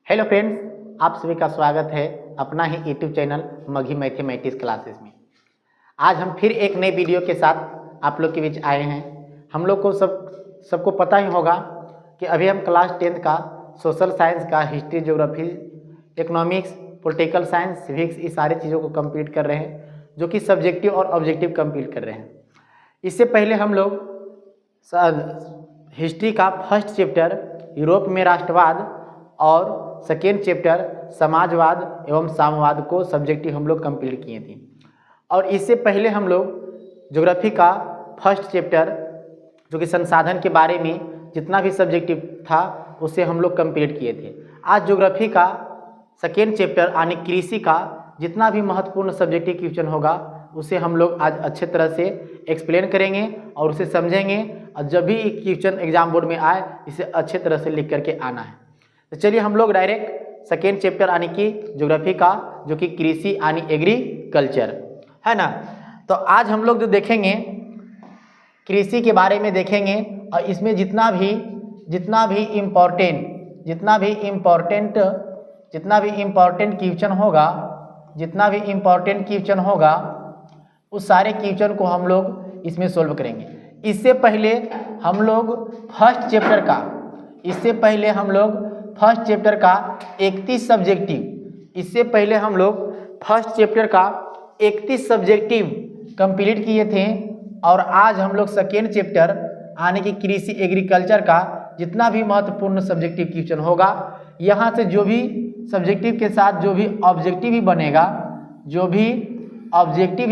Hello friends, आप सभी का स्वागत है अपना ही यूट्यूब चैनल मघी मैथमेटिक्स क्लासेस में। आज हम फिर एक नए वीडियो के साथ आप लोग के बीच आए हैं। हम लोग को सबको पता ही होगा कि अभी हम क्लास 10th का सोशल साइंस का history, geography, economics, political science, civics, इस सारी चीज़ों को कंप्लीट कर रहे हैं, जो कि सब्जेक्टिव और ऑब्जेक्टिव कंप्लीट कर रहे हैं। इससे पहले हम लोग हिस्ट्री का फर्स्ट चैप्टर यूरोप में राष्ट्रवाद और सेकेंड चैप्टर समाजवाद एवं साम्यवाद को सब्जेक्टिव हम लोग कंप्लीट किए थे। और इससे पहले हम लोग ज्योग्राफी का फर्स्ट चैप्टर, जो कि संसाधन के बारे में जितना भी सब्जेक्टिव था उसे हम लोग कंप्लीट किए थे। आज ज्योग्राफी का सेकेंड चैप्टर यानी कृषि का जितना भी महत्वपूर्ण सब्जेक्टिव क्वेश्चन होगा उसे हम लोग आज अच्छे तरह से एक्सप्लेन करेंगे और उसे समझेंगे, और जब भी क्वेश्चन एग्जाम बोर्ड में आए इसे अच्छे तरह से लिख करके आना है। तो चलिए हम लोग डायरेक्ट सेकेंड चैप्टर यानी कि ज्योग्राफी का, जो कि कृषि यानी एग्रीकल्चर है ना। तो आज हम लोग जो देखेंगे कृषि के बारे में देखेंगे, और इसमें जितना भी इम्पोर्टेंट क्वेश्चन होगा उस सारे क्वेश्चन को हम लोग इसमें सोल्व करेंगे। इससे पहले हम लोग फर्स्ट चैप्टर का 31 सब्जेक्टिव कंप्लीट किए थे, और आज हम लोग सेकेंड चैप्टर यानी कि कृषि एग्रीकल्चर का जितना भी महत्वपूर्ण सब्जेक्टिव क्वेश्चन होगा, यहाँ से जो भी सब्जेक्टिव के साथ जो भी ऑब्जेक्टिव भी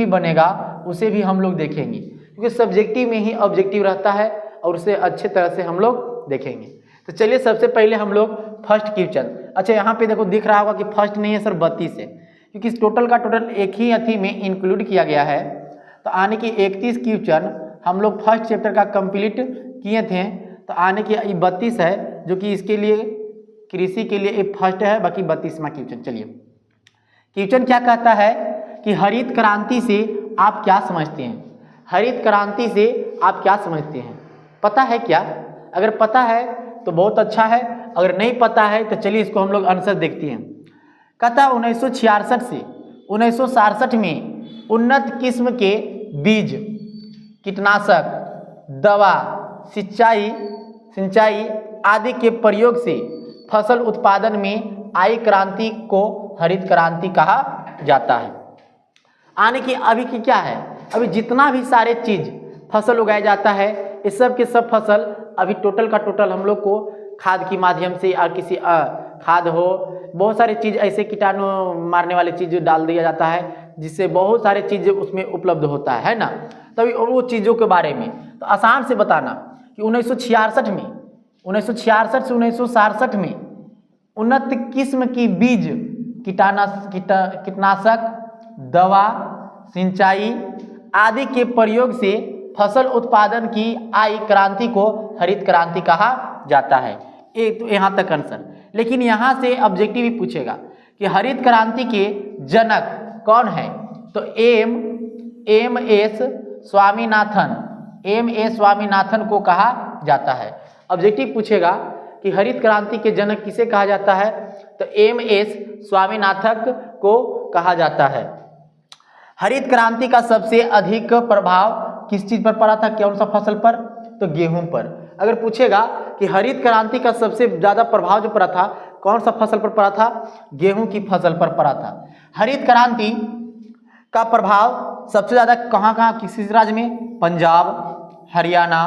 बनेगा उसे भी हम लोग देखेंगे, क्योंकि सब्जेक्टिव में ही ऑब्जेक्टिव रहता है और उसे अच्छे तरह से हम लोग देखेंगे। तो चलिए सबसे पहले हम लोग फर्स्ट क्वेश्चन, अच्छा यहाँ पे देखो दिख रहा होगा कि फर्स्ट नहीं है सर 32 है, क्योंकि टोटल का टोटल एक ही अथी में इंक्लूड किया गया है। तो आने की 31 क्वेश्चन हम लोग फर्स्ट चैप्टर का कंप्लीट किए थे, तो आने की 32 है, जो कि इसके लिए कृषि के लिए एक फर्स्ट है, बाकी 32वां क्वेश्चन। चलिए क्वेश्चन क्या कहता है कि हरित क्रांति से आप क्या समझते हैं? हरित क्रांति से आप क्या समझते हैं? पता है क्या? अगर पता है तो बहुत अच्छा है, अगर नहीं पता है तो चलिए इसको हम लोग आंसर देखते हैं। कहता 1966 से 1967 में उन्नत किस्म के बीज, कीटनाशक, दवा, सिंचाई आदि के प्रयोग से फसल उत्पादन में आई क्रांति को हरित क्रांति कहा जाता है। आने की अभी की क्या है, अभी जितना भी सारे चीज फसल उगाया जाता है, इस सब के सब फसल अभी टोटल का टोटल हम लोग को खाद के माध्यम से या किसी खाद हो, बहुत सारी चीज़ ऐसे कीटाणु मारने वाली चीज़ डाल दिया जाता है, जिससे बहुत सारे चीज़ उसमें उपलब्ध होता है ना। तभी वो चीज़ों के बारे में तो आसान से बताना कि 1966 से 1967 में उन्नत किस्म की बीज, कीटनाशक, दवा, सिंचाई आदि के प्रयोग से फसल उत्पादन की आई क्रांति को हरित क्रांति कहा जाता है। एक तो यहाँ तक आंसर। लेकिन यहाँ से ऑब्जेक्टिव भी पूछेगा कि हरित क्रांति के जनक कौन है, तो एम एस स्वामीनाथन को कहा जाता है। ऑब्जेक्टिव पूछेगा कि हरित क्रांति के जनक किसे कहा जाता है, तो एम एस स्वामीनाथन को कहा जाता है। हरित क्रांति का सबसे अधिक प्रभाव किस चीज पर पड़ा था, कौन सा फसल पर, तो गेहूं पर। अगर पूछेगा कि हरित क्रांति का सबसे ज्यादा प्रभाव जो पड़ा था कौन सा फसल पर पड़ा था, गेहूं की फसल पर पड़ा था। हरित क्रांति का प्रभाव सबसे ज्यादा कहाँ किस राज्य में, पंजाब, हरियाणा,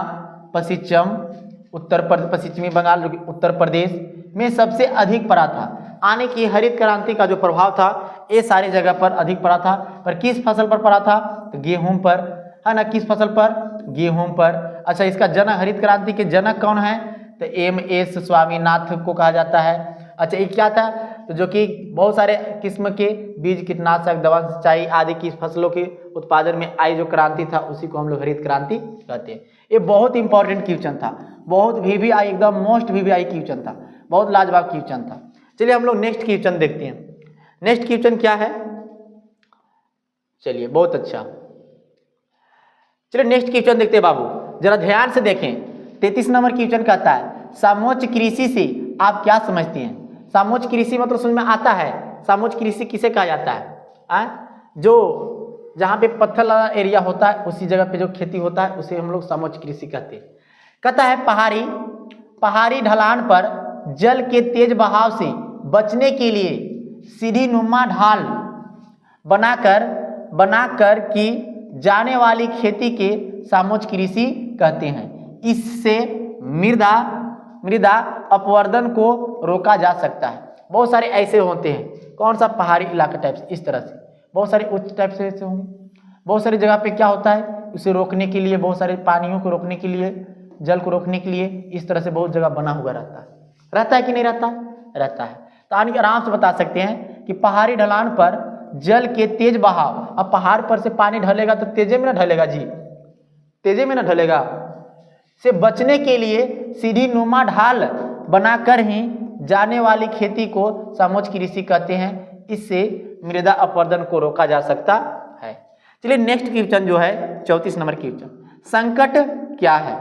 पश्चिमी बंगाल, उत्तर प्रदेश में सबसे अधिक पड़ा था। आने की हरित क्रांति का जो प्रभाव था ये सारी जगह पर अधिक पड़ा था, पर किस फसल पर पड़ा था, तो गेहूं पर, है ना। किस फसल पर, गेहूं पर। अच्छा, इसका जनक, हरित क्रांति के जनक कौन है, तो एम एस स्वामीनाथन को कहा जाता है। अच्छा, ये क्या था, तो जो कि बहुत सारे किस्म के बीज, कीटनाशक, दवा, सिंचाई आदि की फसलों के उत्पादन में आई जो क्रांति था उसी को हम लोग हरित क्रांति कहते हैं। ये बहुत इंपॉर्टेंट क्वेश्चन था, बहुत VVI, एकदम मोस्ट VVI क्वेश्चन था, बहुत लाजवाब क्वेश्चन था। चलिए हम लोग नेक्स्ट क्वेश्चन देखते हैं। नेक्स्ट क्वेश्चन क्या है, चलिए बहुत अच्छा, चलिए नेक्स्ट क्वेश्चन देखते हैं बाबू, जरा ध्यान से देखें। 33 नंबर क्वेश्चन कहता है समोच्च कृषि से आप क्या समझते हैं? सामूहिक कृषि मतलब समझ में आता है, सामूहिक कृषि किसे कहा जाता है? जो जहाँ पे पत्थर वाला एरिया होता है उसी जगह पे जो खेती होता है उसे हम लोग सामूहिक कृषि कहते हैं। कहता है पहाड़ी ढलान पर जल के तेज बहाव से बचने के लिए सीढ़ी नुमा ढाल बनाकर की जाने वाली खेती के सामूहिक कृषि कहते हैं। इससे मृदा अपवर्तन को रोका जा सकता है। बहुत सारे ऐसे होते हैं, कौन सा पहाड़ी इलाका टाइप से, इस तरह से बहुत सारे उच्च टाइप से ऐसे होंगे। बहुत सारी जगह पे क्या होता है, उसे रोकने के लिए, बहुत सारे पानियों को रोकने के लिए, जल को रोकने के लिए इस तरह से बहुत जगह बना हुआ रहता है कि नहीं रहता? रहता है। तो आराम से बता सकते हैं कि पहाड़ी ढलान पर जल के तेज बहाव, अब पहाड़ पर से पानी ढलेगा तो तेजे में ना ढलेगा जी, तेजे में ना ढलेगा, से बचने के लिए सीढ़ी नुमा ढाल बनाकर ही जाने वाली खेती को सामूहिक कृषि कहते हैं। इससे मृदा अपवर्तन को रोका जा सकता है। चलिए नेक्स्ट क्वेश्चन जो है 34 नंबर क्वेश्चन, संकट क्या है?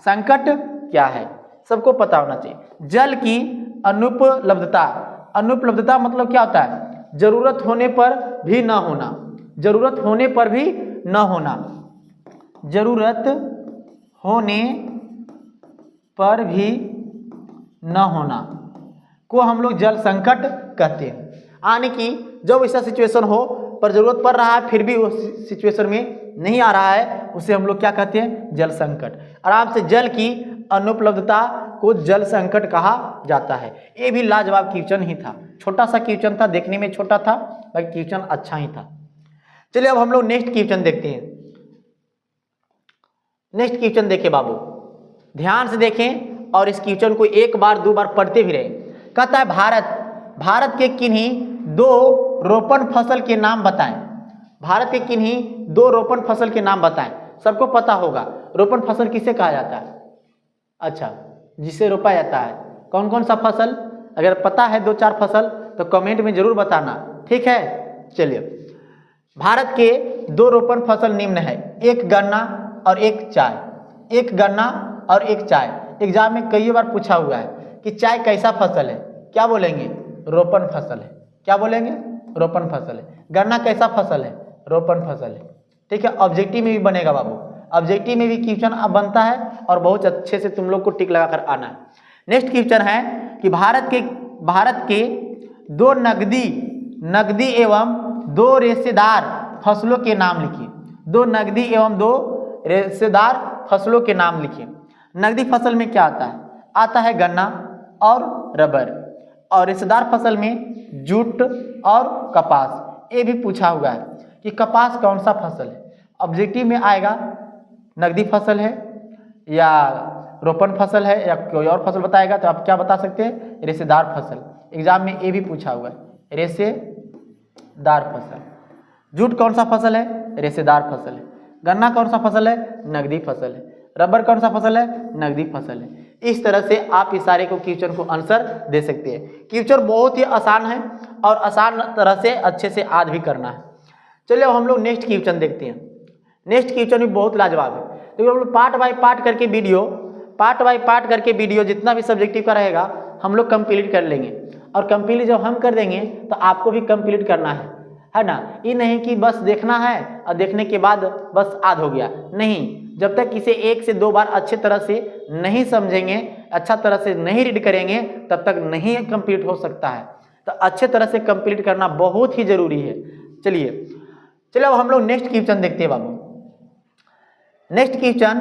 संकट क्या है सबको पता होना चाहिए। जल की अनुपलब्धता मतलब क्या होता है? जरूरत होने पर भी न होना, जरूरत होने पर भी न होना, जरूरत होने पर भी न होना को हम लोग जल संकट कहते हैं। यानी कि जब ऐसा सिचुएशन हो पर जरूरत पड़ रहा है फिर भी उस सिचुएशन में नहीं आ रहा है, उसे हम लोग क्या कहते हैं? जल संकट। आराम से जल की अनुपलब्धता को जल संकट कहा जाता है। ये भी लाजवाब क्वेश्चन ही था, छोटा सा क्वेश्चन था, देखने में छोटा था पर क्वेश्चन अच्छा ही था। चलिए अब हम लोग नेक्स्ट क्वेश्चन देखते हैं। नेक्स्ट क्वेश्चन देखें बाबू, ध्यान से देखें और इस क्वेश्चन को एक बार दो बार पढ़ते भी रहे। कहता है भारत के किन्हीं दो रोपण फसल के नाम बताएं। भारत के किन्हीं दो रोपण फसल के नाम बताएं। सबको पता होगा रोपण फसल किसे कहा जाता है? अच्छा, जिसे रोपा जाता है। कौन कौन सा फसल? अगर पता है 2-4 फसल तो कमेंट में जरूर बताना, ठीक है। चलिए, भारत के दो रोपण फसल निम्न है, एक गन्ना और एक चाय। एक गन्ना और एक चाय। एग्जाम में कई बार पूछा हुआ है कि चाय कैसा फसल है, क्या बोलेंगे? रोपण फसल है। क्या बोलेंगे? रोपण फसल है। गन्ना कैसा फसल है? रोपण फसल है। ठीक है, ऑब्जेक्टिव में भी बनेगा बाबू, ऑब्जेक्टिव में भी क्वेश्चन अब बनता है और बहुत अच्छे से तुम लोग को टिक लगाकर आना है। नेक्स्ट क्वेश्चन है कि भारत के दो नगदी एवं दो रेशेदार फसलों के नाम लिखिए। दो नगदी एवं दो रेशेदार फसलों के नाम लिखिए। नगदी फसल में क्या आता है? आता है गन्ना और रबर, और रेशेदार फसल में जूट और कपास। ये भी पूछा हुआ है कि कपास कौन सा फसल है। ऑब्जेक्टिव में आएगा नगदी फसल है या रोपण फसल है या कोई और फसल बताएगा तो आप क्या बता सकते हैं? रेशेदार फसल। एग्जाम में ये भी पूछा हुआ है, रेशेदार फसल। जूट कौन सा फसल है? रेशेदार फसल है। गन्ना कौन सा फसल है? नगदी फसल है। रबर कौन सा फसल है? नगदी फसल है। इस तरह से आप इस सारे को क्वेश्चन को आंसर दे सकते हैं। क्वेश्चन बहुत ही आसान है और आसान तरह से अच्छे से याद भी करना है। चलिए अब हम लोग नेक्स्ट क्वेश्चन देखते हैं। नेक्स्ट क्वेश्चन भी बहुत लाजवाब है। तो हम लोग पार्ट बाय पार्ट करके वीडियो जितना भी सब्जेक्टिव का रहेगा हम लोग कंप्लीट कर लेंगे, और कंप्लीट जब हम कर देंगे तो आपको भी कंप्लीट करना है ना। ये नहीं कि बस देखना है और देखने के बाद बस याद हो गया, नहीं। जब तक इसे 1 से 2 बार अच्छे तरह से नहीं समझेंगे, अच्छा तरह से नहीं रीड करेंगे, तब तक नहीं कंप्लीट हो सकता है। तो अच्छे तरह से कंप्लीट करना बहुत ही जरूरी है। चलिए अब हम लोग नेक्स्ट क्वेश्चन देखते हैं बाबू। नेक्स्ट क्वेश्चन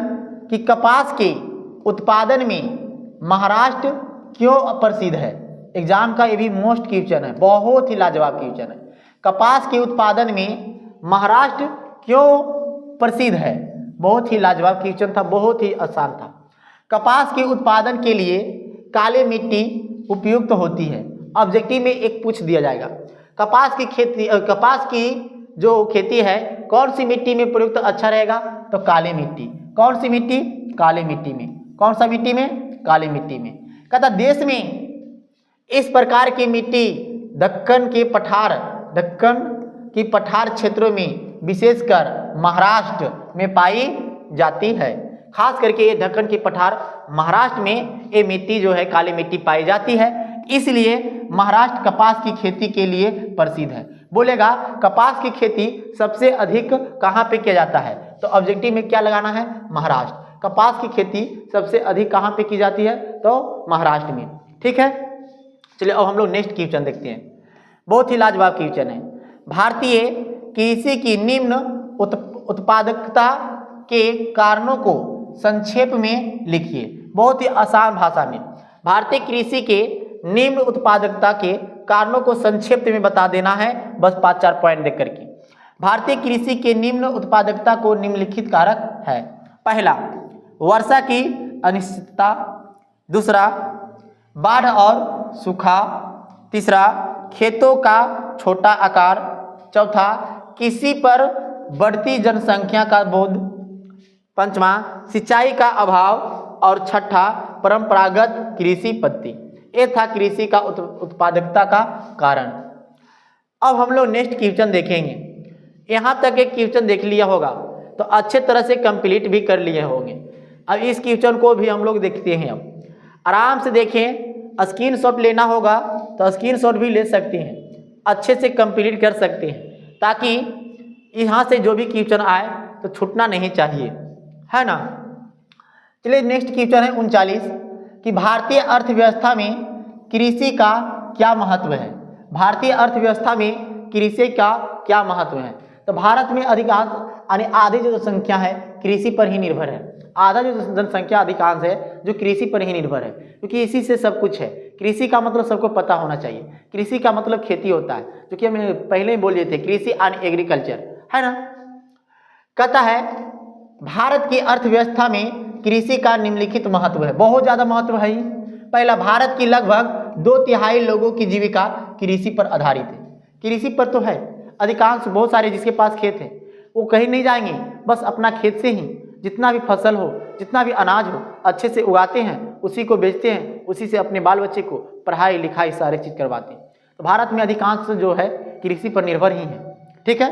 कि कपास के उत्पादन में महाराष्ट्र क्यों प्रसिद्ध है। एग्जाम का ये भी मोस्ट क्वेश्चन है, बहुत ही लाजवाब क्वेश्चन है। कपास के उत्पादन में महाराष्ट्र क्यों प्रसिद्ध है? बहुत ही लाजवाब क्वेश्चन था, बहुत ही आसान था। कपास के उत्पादन के लिए काली मिट्टी उपयुक्त होती है। ऑब्जेक्टिव में एक पूछ दिया जाएगा, कपास की जो खेती है कौन सी मिट्टी में प्रयुक्त अच्छा रहेगा? तो काली मिट्टी। कौन सी मिट्टी? काली मिट्टी में। कौन सा मिट्टी में? काली मिट्टी में। कहता देश में इस प्रकार की मिट्टी दक्कन की पठार क्षेत्रों में विशेषकर महाराष्ट्र में पाई जाती है। खास करके ये दक्कन की पठार महाराष्ट्र में ये मिट्टी जो है काली मिट्टी पाई जाती है। इसलिए महाराष्ट्र कपास की खेती के लिए प्रसिद्ध है। बोलेगा कपास की खेती सबसे अधिक कहाँ पे किया जाता है, तो ऑब्जेक्टिव में क्या लगाना है, महाराष्ट्र। कपास की खेती सबसे अधिक कहाँ पे की जाती है, तो महाराष्ट्र में। ठीक है, चलिए अब हम लोग नेक्स्ट क्वेश्चन देखते हैं। बहुत ही लाजवाब क्वेश्चन है। भारतीय कृषि की निम्न उत्पादकता के कारणों को संक्षेप में लिखिए। बहुत ही आसान भाषा में भारतीय कृषि के निम्न उत्पादकता के कारणों को संक्षेप में बता देना है, बस 5-4 पॉइंट देख करके। भारतीय कृषि के निम्न उत्पादकता को निम्नलिखित कारक है। पहला, वर्षा की अनिश्चितता। दूसरा, बाढ़ और सूखा। तीसरा, खेतों का छोटा आकार। चौथा, कृषि पर बढ़ती जनसंख्या का बोझ। पांचवा, सिंचाई का अभाव। और छठा, परंपरागत कृषि पद्धति। ये था कृषि का उत्पादकता का कारण। अब हम लोग नेक्स्ट क्वेश्चन देखेंगे। यहाँ तक एक क्वेश्चन देख लिया होगा तो अच्छे तरह से कंप्लीट भी कर लिए होंगे। अब इस क्वेश्चन को भी हम लोग देखते हैं। अब आराम से देखें, स्क्रीनशॉट लेना होगा तो स्क्रीनशॉट भी ले सकते हैं, अच्छे से कंप्लीट कर सकते हैं, ताकि यहाँ से जो भी क्वेश्चन आए तो छूटना नहीं चाहिए, है ना। चलिए नेक्स्ट क्वेश्चन है 39 कि भारतीय अर्थव्यवस्था में कृषि का क्या महत्व है। भारतीय अर्थव्यवस्था में कृषि का क्या महत्व है, तो भारत में अधिकांश यानी आधी जो जनसंख्या है कृषि पर ही निर्भर है। आधा जो जनसंख्या अधिकांश है जो कृषि पर ही निर्भर है, क्योंकि इसी से सब कुछ है। कृषि का मतलब सबको पता होना चाहिए, कृषि का मतलब खेती होता है, जो कि हम पहले ही बोल दिए थे, कृषि एंड एग्रीकल्चर, है ना। कहता है भारत की अर्थव्यवस्था में कृषि का निम्नलिखित महत्व है। बहुत ज़्यादा महत्व है। पहला, भारत की लगभग 2/3 लोगों की जीविका कृषि पर आधारित है। कृषि पर तो है, अधिकांश बहुत सारे जिसके पास खेत है वो कहीं नहीं जाएंगे, बस अपना खेत से ही जितना भी फसल हो, जितना भी अनाज हो, अच्छे से उगाते हैं, उसी को बेचते हैं, उसी से अपने बाल बच्चे को पढ़ाई लिखाई सारे चीज़ करवाते हैं। तो भारत में अधिकांश जो है कृषि पर निर्भर ही है। ठीक है।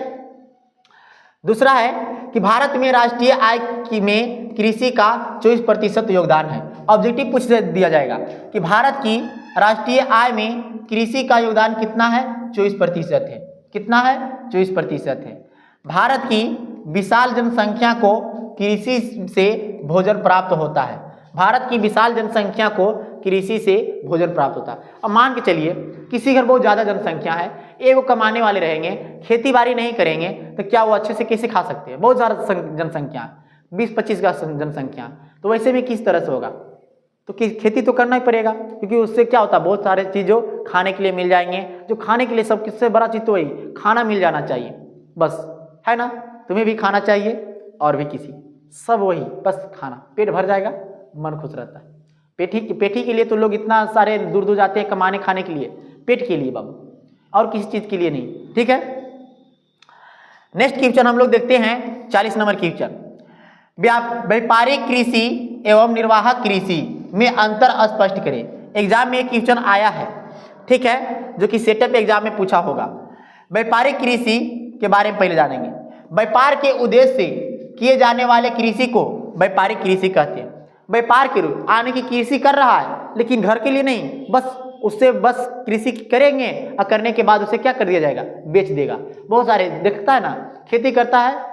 दूसरा है कि भारत में राष्ट्रीय आय में कृषि का 24% योगदान है। ऑब्जेक्टिव पूछ दिया जाएगा कि भारत की राष्ट्रीय आय में कृषि का योगदान कितना है, 24% है। कितना है, 24% है। भारत की विशाल जनसंख्या को कृषि से भोजन प्राप्त होता है। भारत की विशाल जनसंख्या को कृषि से भोजन प्राप्त होता है। अब मान के चलिए किसी घर बहुत ज़्यादा जनसंख्या है, ये वो कमाने वाले रहेंगे, खेती बाड़ी नहीं करेंगे, तो क्या वो अच्छे से कैसे खा सकते हैं। बहुत ज़्यादा जनसंख्या, 20-25 का जनसंख्या, तो वैसे में किस तरह से होगा, तो खेती तो करना ही पड़ेगा, क्योंकि उससे क्या होता है, बहुत सारे चीज़ों खाने के लिए मिल जाएंगे। जो खाने के लिए सब किससे बड़ा चीज़ तो वही खाना मिल जाना चाहिए, बस, है ना। तुम्हें भी खाना चाहिए और भी किसी, सब वही, बस खाना, पेट भर जाएगा, मन खुश रहता है। पेटी के लिए तो लोग इतना सारे दूर दूर जाते हैं कमाने खाने के लिए, पेट के लिए बाबू, और किसी चीज़ के लिए नहीं। ठीक है। नेक्स्ट क्वेश्चन हम लोग देखते हैं 40 नंबर क्वेश्चन। व्यापारिक कृषि एवं निर्वाहक कृषि में अंतर स्पष्ट करें। एग्जाम में एक क्वेश्चन आया है, ठीक है, जो कि सेटअप एग्जाम में पूछा होगा। व्यापारिक कृषि के बारे में पहले जानेंगे। व्यापार के उद्देश्य से किए जाने वाले कृषि को व्यापारिक कृषि कहते हैं। व्यापार के रूप आने की कृषि कर रहा है, लेकिन घर के लिए नहीं, बस उससे बस कृषि करेंगे और करने के बाद उसे क्या कर दिया जाएगा, बेच देगा। बहुत सारे देखता है ना, खेती करता है,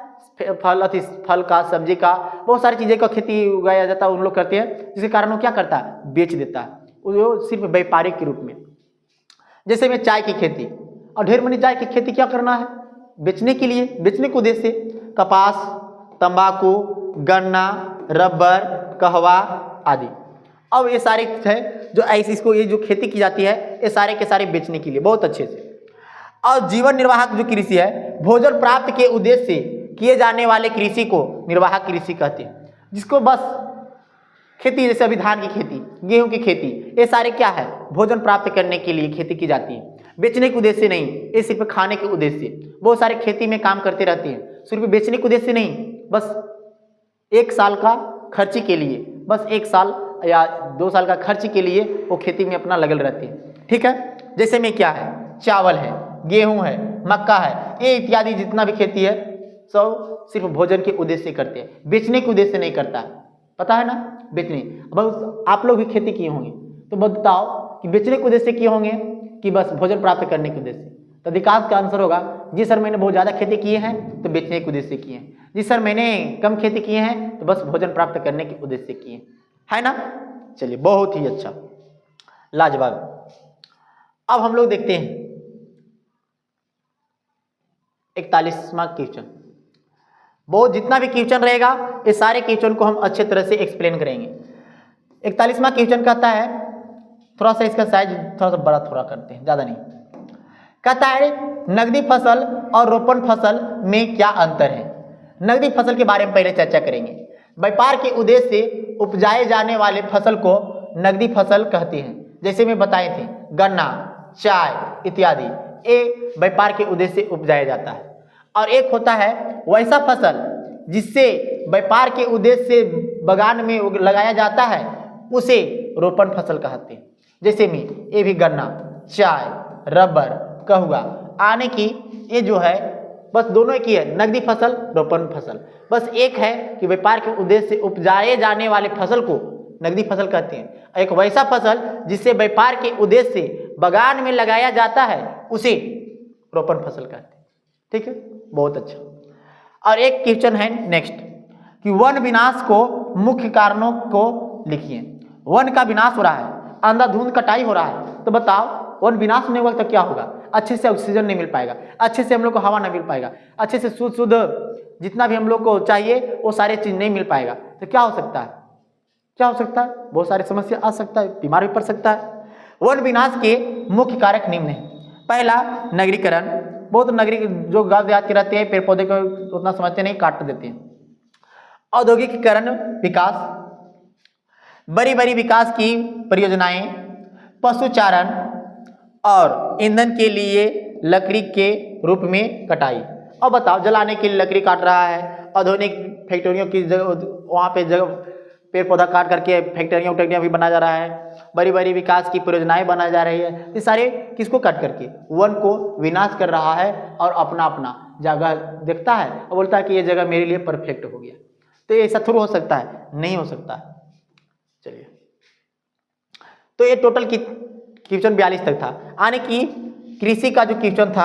फल का, सब्जी का, बहुत सारी चीज़ें का खेती उगाया जाता है, उन लोग करते हैं, जिसके कारण वो क्या करता है, बेच देता है, वो सिर्फ व्यापारिक के रूप में। जैसे में चाय की खेती, और ढेर मनी चाय की खेती क्या करना है, बेचने के लिए, बेचने के उद्देश्य से। कपास, तंबाकू, गन्ना, रबर, कहवा आदि। अब ये सारे है जो ऐसे इसको ये जो खेती की जाती है, ये सारे के सारे बेचने के लिए बहुत अच्छे से। और जीवन निर्वाहक जो कृषि है, भोजन प्राप्त के उद्देश्य से किए जाने वाले कृषि को निर्वाहक कृषि कहते हैं, जिसको बस खेती, जैसे अभी धान की खेती, गेहूं की खेती, ये सारे क्या है, भोजन प्राप्त करने के लिए खेती की जाती है, बेचने के उद्देश्य से नहीं, ये सिर्फ खाने के उद्देश्य से। बहुत सारे खेती में काम करते रहते हैं, सिर्फ बेचने के उद्देश्य से नहीं, बस 1 साल का खर्ची के लिए, बस 1 साल या 2 साल का खर्च के लिए वो खेती में अपना लगल रहते हैं। ठीक है। जैसे में क्या है, चावल है, गेहूं है, मक्का है, ये इत्यादि जितना भी खेती है सब सिर्फ भोजन के उद्देश्य से करते हैं, बेचने के उद्देश्य से नहीं करता है, पता है ना, बेचने। अब आप लोग भी खेती किए होंगे, तो बताओ कि बेचने के उद्देश्य से किए होंगे कि बस भोजन प्राप्त करने के उद्देश्य से? तो अधिकांश का आंसर होगा जी सर मैंने बहुत ज़्यादा खेती किए हैं तो बेचने के उद्देश्य से किए हैं, जी सर मैंने कम खेती किए हैं तो बस भोजन प्राप्त करने के उद्देश्य से किए, है ना। चलिए बहुत ही अच्छा, लाजवाब। अब हम लोग देखते हैं 41वां क्वेश्चन। बहुत जितना भी क्वेश्चन रहेगा ये सारे क्वेश्चन को हम अच्छे तरह से एक्सप्लेन करेंगे। 41वां क्वेश्चन कहता है, थोड़ा सा इसका साइज थोड़ा सा बड़ा थोड़ा करते हैं, ज़्यादा नहीं। कहता है नकदी फसल और रोपण फसल में क्या अंतर है। नकदी फसल के बारे में पहले चर्चा करेंगे। व्यापार के उद्देश्य से उपजाए जाने वाले फसल को नकदी फसल कहते हैं, जैसे मैं बताए थे गन्ना, चाय इत्यादि, ये व्यापार के उद्देश्य से उपजाया जाता है। और एक होता है वैसा फसल जिससे व्यापार के उद्देश्य से बागान में लगाया जाता है, उसे रोपण फसल कहते हैं। जैसे में ये भी गन्ना, चाय, रबर, कहूआ आने की, ये जो है बस दोनों एक ही है, नकदी फसल रोपण फसल। बस एक है कि व्यापार के उद्देश्य से उपजाए जाने वाले फसल को नकदी फसल कहते हैं। एक वैसा फसल जिससे व्यापार के उद्देश्य से बागान में लगाया जाता है उसे रोपण फसल कहते हैं। ठीक है, बहुत अच्छा। और एक क्वेश्चन है नेक्स्ट कि वन विनाश को मुख्य कारणों को लिखिए। वन का विनाश हो रहा है, अंधाधुंध कटाई हो रहा है, तो बताओ वन विनाश नहीं होगा तो क्या होगा? अच्छे से ऑक्सीजन नहीं मिल पाएगा, अच्छे से हम लोग को हवा नहीं मिल पाएगा, अच्छे से शुद्ध जितना भी हम लोग को चाहिए वो सारे चीज नहीं मिल पाएगा, तो क्या हो सकता है? क्या हो सकता है? बहुत सारी समस्या आ सकता है, बीमार भी पड़ सकता है। वन विनाश के मुख्य कारक निम्न है। पहला नगरीकरण, बहुत नगरी जो गांव देहात के रहते हैं पेड़ पौधे को उतना समझते नहीं, काट देते हैं। औद्योगिकीकरण विकास, बड़ी बड़ी विकास की परियोजनाएं, पशुचारण और ईंधन के लिए लकड़ी के रूप में कटाई। अब बताओ जलाने के लिए लकड़ी काट रहा है, औद्योगिक फैक्ट्रियों की जगह वहाँ पे जगह पेड़ पौधा काट करके फैक्ट्रियाँ भी बना जा रहा है, बड़ी बड़ी विकास की परियोजनाएं बना जा रही है। ये सारे किसको काट करके? वन को विनाश कर रहा है और अपना अपना जगह देखता है और बोलता है कि ये जगह मेरे लिए परफेक्ट हो गया। तो ऐसा थोड़ा हो सकता है? नहीं हो सकता है। चलिए, तो ये टोटल की क्वेश्चन 42 तक था। आने की कृषि का जो क्वेश्चन था,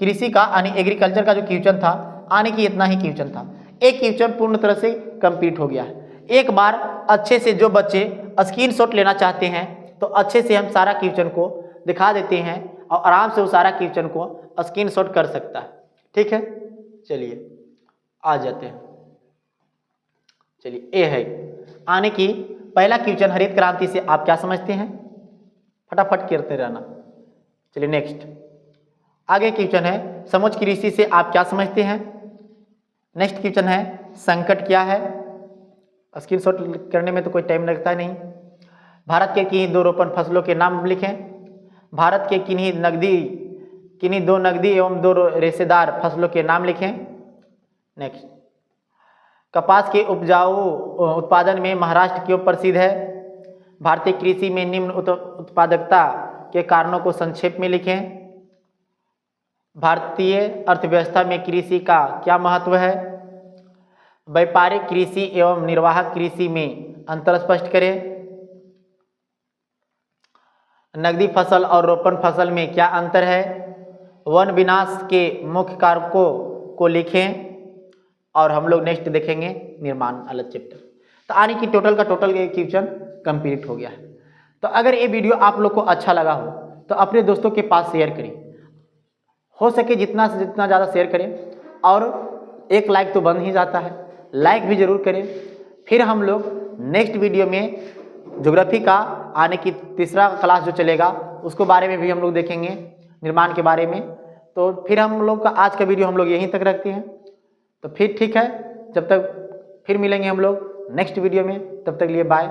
कृषि का यानी एग्रीकल्चर का जो क्वेश्चन था, आने की इतना ही क्वेश्चन था। एक क्वेश्चन पूर्ण तरह से कंप्लीट हो गया है। एक बार अच्छे से जो बच्चे स्क्रीनशॉट लेना चाहते हैं तो अच्छे से हम सारा क्वेश्चन को दिखा देते हैं और आराम से वो सारा क्वेश्चन को स्क्रीनशॉट कर सकता है। ठीक है, चलिए आ जाते हैं। चलिए, ए है आने की पहला क्वेश्चन, हरित क्रांति से आप क्या समझते हैं? फटाफट करते रहना। चलिए नेक्स्ट, आगे क्वेश्चन है समोच्च कृषि से आप क्या समझते हैं? नेक्स्ट क्वेश्चन है संकट क्या है? स्क्रीनशॉट करने में तो कोई टाइम लगता नहीं। भारत के किन्हीं 2 रोपण फसलों के नाम लिखें। भारत के किन्हीं 2 नकदी एवं 2 रेशेदार फसलों के नाम लिखें। नेक्स्ट, कपास के उपजाऊ उत्पादन में महाराष्ट्र क्यों प्रसिद्ध है? भारतीय कृषि में निम्न उत्पादकता के कारणों को संक्षेप में लिखें। भारतीय अर्थव्यवस्था में कृषि का क्या महत्व है? व्यापारिक कृषि एवं निर्वाहक कृषि में अंतर स्पष्ट करें। नकदी फसल और रोपण फसल में क्या अंतर है? वन विनाश के मुख्य कारकों को लिखें। और हम लोग नेक्स्ट देखेंगे निर्माण अलग चैप्टर। तो आने की टोटल का टोटल क्वेश्चन कंप्लीट हो गया है। तो अगर ये वीडियो आप लोग को अच्छा लगा हो तो अपने दोस्तों के पास शेयर करें, हो सके जितना से जितना ज़्यादा शेयर करें। और एक लाइक तो बन ही जाता है, लाइक भी जरूर करें। फिर हम लोग नेक्स्ट वीडियो में ज्योग्राफी का आने की 3रा क्लास जो चलेगा उसको बारे में भी हम लोग देखेंगे, निर्माण के बारे में। तो फिर हम लोग का आज का वीडियो हम लोग यहीं तक रखते हैं। तो फिर ठीक है, जब तक फिर मिलेंगे हम लोग नेक्स्ट वीडियो में, तब तक लिए बाय।